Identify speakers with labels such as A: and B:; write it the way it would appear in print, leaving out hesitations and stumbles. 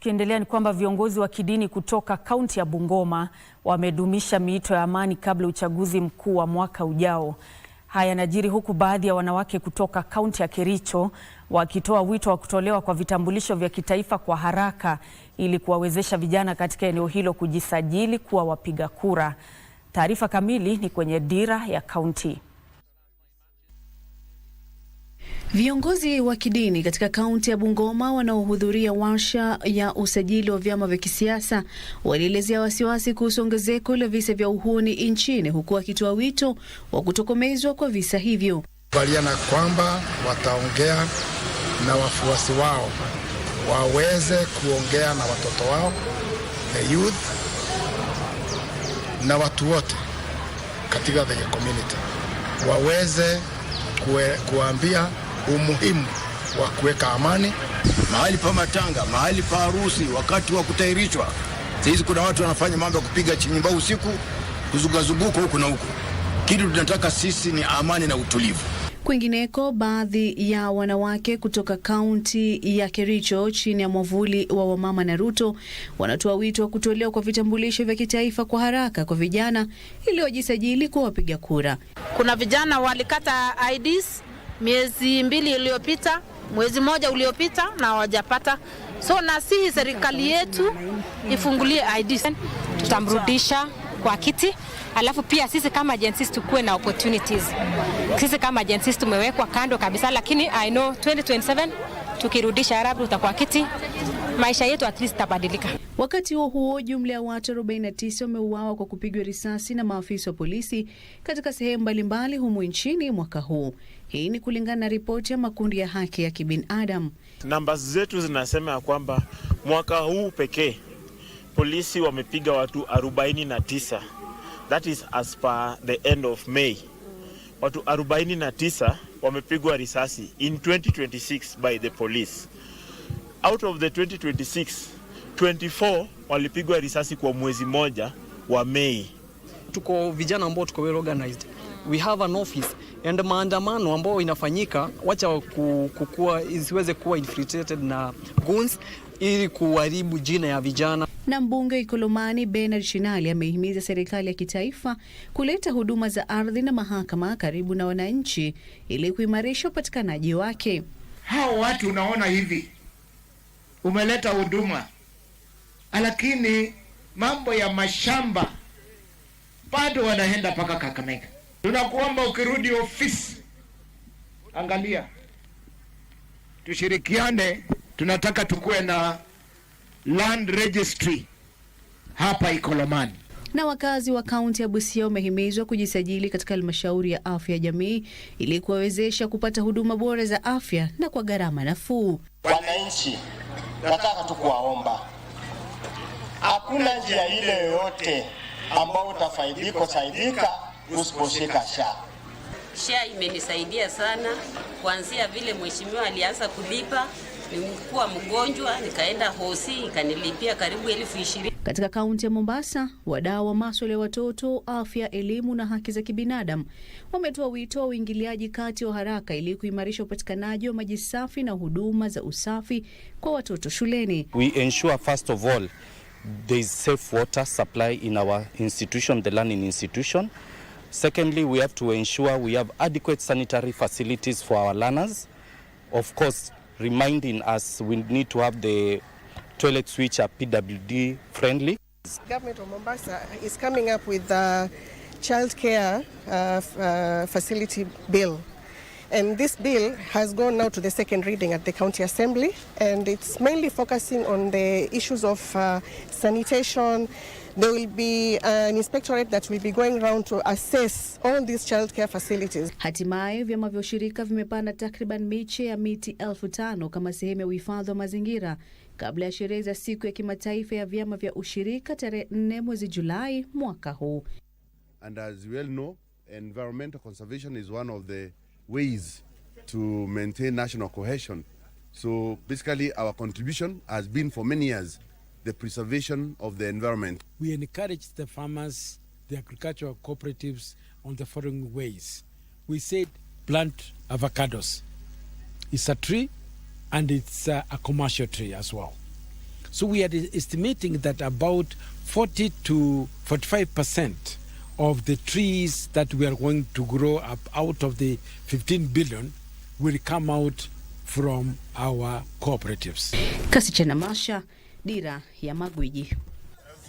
A: Tukiendelea ni kwamba viongozi wa kidini kutoka kaunti ya Bungoma wamedumisha miito ya amani kabla uchaguzi mkuu wa mwaka ujao. Haya yanajiri huku baadhi ya wanawake kutoka kaunti ya Kericho wakitoa wito wa kutolewa kwa vitambulisho vya kitaifa kwa haraka ili kuwawezesha vijana katika eneo hilo kujisajili kuwa wapiga kura. Taarifa kamili ni kwenye Dira ya Kaunti.
B: Viongozi wa kidini katika kaunti ya Bungoma wanaohudhuria warsha ya usajili wa vyama vya kisiasa walielezea wasiwasi kuhusu ongezeko la visa vya uhuni nchini, huku wakitoa wito wa kutokomezwa kwa visa hivyo.
C: Kubaliana kwamba wataongea na wafuasi wao waweze kuongea na watoto wao, the youth, na watu wote katika the community waweze kuambia umuhimu wa kuweka amani
D: mahali pa matanga, mahali pa harusi, wakati wa kutahirishwa. Sisi kuna watu wanafanya mambo ya kupiga chinyimba usiku, kuzugazunguka huku na huku. Kitu tunataka sisi ni amani na utulivu.
B: Kwingineko, baadhi ya wanawake kutoka kaunti ya Kericho chini ya mwavuli wa Wamama na Ruto wanatoa wito wa kutolewa kwa vitambulisho vya kitaifa kwa haraka kwa vijana ili wajisajili kuwa wapiga kura.
E: Kuna vijana walikata IDs miezi 2 iliyopita, mwezi mmoja uliopita na hawajapata. So nasihi serikali yetu ifungulie IDs.
F: Tutamrudisha kwa kiti. Alafu pia sisi kama agencies tukue na opportunities. Sisi kama agencies tumewekwa kando kabisa, lakini I know 2027 tukirudisha Arabu tutakuwa kiti, maisha yetu at least tabadilika.
B: Wakati huo jumla ya watu 49 wameuawa kwa kupigwa risasi na maafisa wa polisi katika sehemu mbalimbali humu nchini mwaka huu. Hii ni kulingana na ripoti ya makundi ya haki ya kibinadamu.
G: Namba zetu zinasema kwamba mwaka huu pekee polisi wamepiga watu 49. That is as per the end of May. Watu 49 wamepigwa risasi in 2026 by the police. Out of the 2026, 24 walipigwa risasi kwa mwezi moja wa Mei.
H: Tuko vijana ambao tuko well organized. We have an office and maandamano ambao inafanyika wacha kukua isiweze kuwa infiltrated na goons ili kuharibu jina ya vijana.
B: Na mbunge Ikolomani Bernard Shinali amehimiza serikali ya kitaifa kuleta huduma za ardhi na mahakama karibu na wananchi ili kuimarisha upatikanaji wake.
I: Hao watu unaona hivi umeleta huduma, lakini mambo ya mashamba bado wanaenda paka Kakamega. Tunakuomba ukirudi ofisi, angalia, tushirikiane. Tunataka tukue na land registry hapa Ikolomani.
B: Na wakazi wa kaunti ya Busia wamehimizwa kujisajili katika halmashauri ya afya ya jamii ili kuwawezesha kupata huduma bora za afya na kwa gharama nafuu.
J: Wananchi, nataka tu kuwaomba, hakuna njia ile yoyote ambao utasaidika usiposhika SHA.
K: SHA imenisaidia sana kuanzia vile mheshimiwa alianza kulipa. Nilikuwa mgonjwa nikaenda hosi ikanilipia karibu 20,000.
B: Katika kaunti ya Mombasa, wadau wa masuala ya watoto, afya, elimu na haki za kibinadamu wametoa wito wa uingiliaji kati wa haraka ili kuimarisha upatikanaji wa maji safi na huduma za usafi kwa watoto shuleni.
L: We ensure first of all there is safe water supply in our institution, the learning institution. Secondly, we have to ensure we have adequate sanitary facilities for our learners. Of course, reminding us we need to have the toilets which are PWD friendly.
M: The government of Mombasa is coming up with the child care facility bill. And this bill has gone now to the second reading at the county assembly, and it's mainly focusing on the issues of sanitation. There will be an inspectorate that will be going around to assess all these child care facilities.
B: Hatimaye vyama vya ushirika vimepanda takriban miche ya miti 5,000 kama sehemu ya uhifadhi wa mazingira kabla ya sherehe za siku ya kimataifa ya vyama vya ushirika tarehe 4 mwezi Julai mwaka huu.
N: And as you well know, environmental conservation is one of the ways to maintain national cohesion. So basically our contribution has been for many years the preservation of the environment.
O: We encourage the farmers, the agricultural cooperatives on the following ways. We said plant avocados. It's a tree and it's a commercial tree as well. So we are estimating that about 40 to 45% of the trees that we are going to grow up out of the 15 billion will come out from our cooperatives.
B: Kasichana Masha, Dira ya Magwiji.